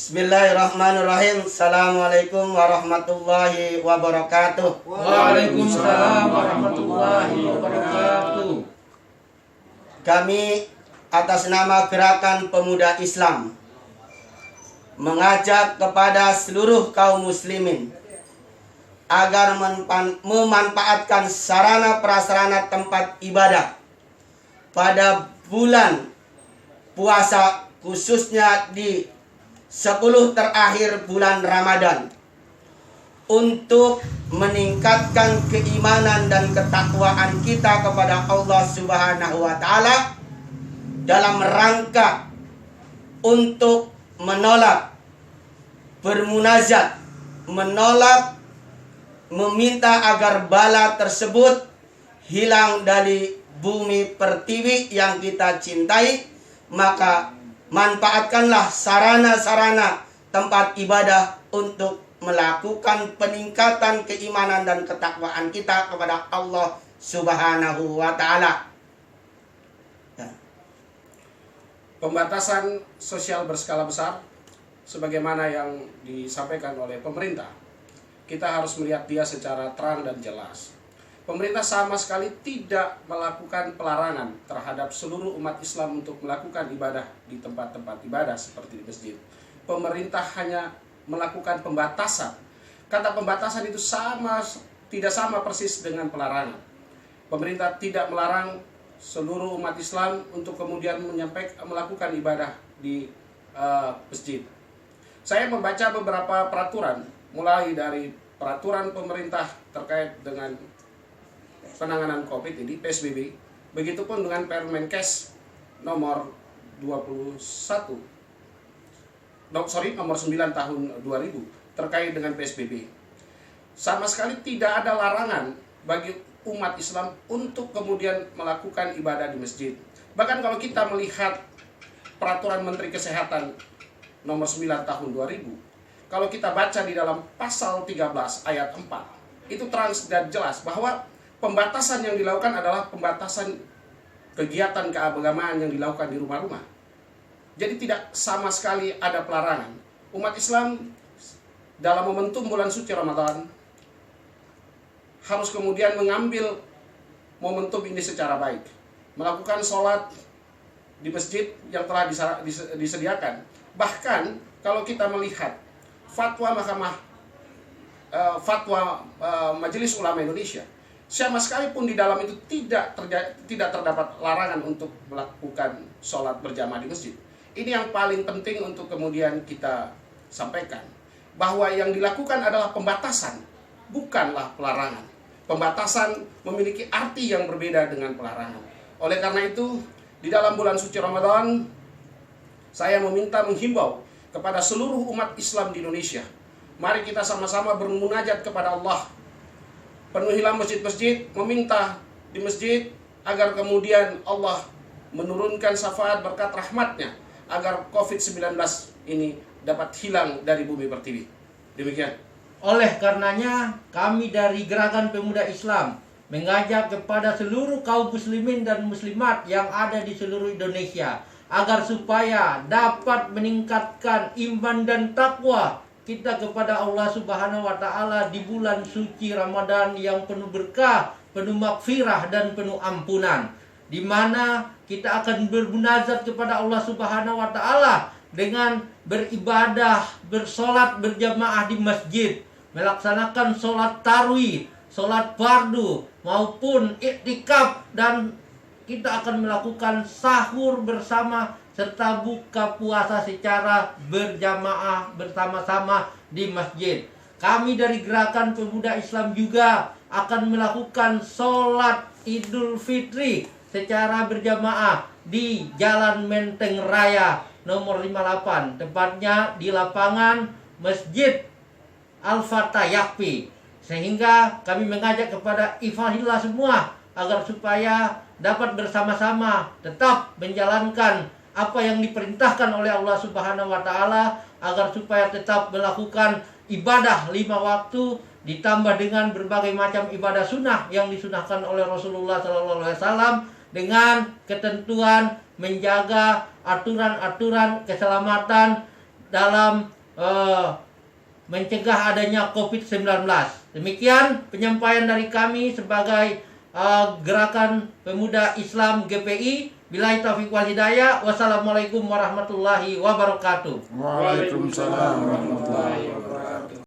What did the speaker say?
Bismillahirrahmanirrahim. Assalamualaikum warahmatullahi wabarakatuh. Waalaikumsalam warahmatullahi wabarakatuh. Kami atas nama Gerakan Pemuda Islam mengajak kepada seluruh kaum muslimin agar memanfaatkan sarana prasarana tempat ibadah pada bulan puasa, khususnya di 10 terakhir bulan Ramadan, untuk meningkatkan keimanan dan ketakwaan kita kepada Allah Subhanahu wa Ta'ala, dalam rangka untuk menolak bermunajat, menolak meminta agar bala tersebut hilang dari bumi pertiwi yang kita cintai. Maka manfaatkanlah sarana-sarana tempat ibadah untuk melakukan peningkatan keimanan dan ketakwaan kita kepada Allah Subhanahu wa Ta'ala. Pembatasan sosial berskala besar sebagaimana yang disampaikan oleh pemerintah, kita harus melihat dia secara terang dan jelas. Pemerintah sama sekali tidak melakukan pelarangan terhadap seluruh umat Islam untuk melakukan ibadah di tempat-tempat ibadah seperti di masjid. Pemerintah hanya melakukan pembatasan. Kata pembatasan itu tidak sama persis dengan pelarangan. Pemerintah tidak melarang seluruh umat Islam untuk kemudian melakukan ibadah di masjid. Saya membaca beberapa peraturan, mulai dari peraturan pemerintah terkait dengan penanganan COVID ini, PSBB, begitupun dengan Permenkes nomor 9 tahun 2000 terkait dengan PSBB. Sama sekali tidak ada larangan bagi umat Islam untuk kemudian melakukan ibadah di masjid. Bahkan kalau kita melihat peraturan Menteri Kesehatan nomor 9 tahun 2000, kalau kita baca di dalam pasal 13 ayat 4, itu terang dan jelas bahwa pembatasan yang dilakukan adalah pembatasan kegiatan keagamaan yang dilakukan di rumah-rumah. Jadi tidak sama sekali ada pelarangan. Umat Islam dalam momentum bulan suci Ramadan harus kemudian mengambil momentum ini secara baik. Melakukan sholat di masjid yang telah disediakan. Bahkan kalau kita melihat fatwa Majelis Ulama Indonesia, sama sekalipun di dalam itu tidak terdapat larangan untuk melakukan sholat berjamaah di masjid. Ini yang paling penting untuk kemudian kita sampaikan, bahwa yang dilakukan adalah pembatasan, bukanlah pelarangan. Pembatasan memiliki arti yang berbeda dengan pelarangan. Oleh karena itu, di dalam bulan suci Ramadan, saya menghimbau kepada seluruh umat Islam di Indonesia, mari kita sama-sama bermunajat kepada Allah. Penuhilah masjid-masjid, meminta di masjid agar kemudian Allah menurunkan syafaat berkat rahmatnya agar COVID-19 ini dapat hilang dari bumi pertiwi. Demikian. Oleh karenanya, kami dari Gerakan Pemuda Islam mengajak kepada seluruh kaum muslimin dan muslimat yang ada di seluruh Indonesia agar supaya dapat meningkatkan iman dan takwa kita kepada Allah Subhanahu wa Ta'ala di bulan suci Ramadan yang penuh berkah, penuh maghfirah dan penuh ampunan, di mana kita akan bermunajat kepada Allah Subhanahu wa Ta'ala dengan beribadah, bersolat berjamaah di masjid, melaksanakan solat tarawih, solat fardu maupun iktikaf, dan kita akan melakukan sahur bersama serta buka puasa secara berjamaah bersama-sama di masjid. Kami dari Gerakan Pemuda Islam juga akan melakukan sholat Idul Fitri secara berjamaah di Jalan Menteng Raya nomor 58, tepatnya di lapangan Masjid Al-Fatah Yakfi. Sehingga kami mengajak kepada ikhwanillah semua agar supaya dapat bersama-sama tetap menjalankan apa yang diperintahkan oleh Allah Subhanahu wa Ta'ala, agar supaya tetap melakukan ibadah 5 waktu ditambah dengan berbagai macam ibadah sunnah yang disunahkan oleh Rasulullah SAW, dengan ketentuan menjaga aturan-aturan keselamatan dalam mencegah adanya COVID-19. Demikian penyampaian dari kami sebagai Gerakan Pemuda Islam GPI. Billahi taufiq wal hidayah. Wassalamualaikum warahmatullahi wabarakatuh. Waalaikumsalam warahmatullahi wabarakatuh.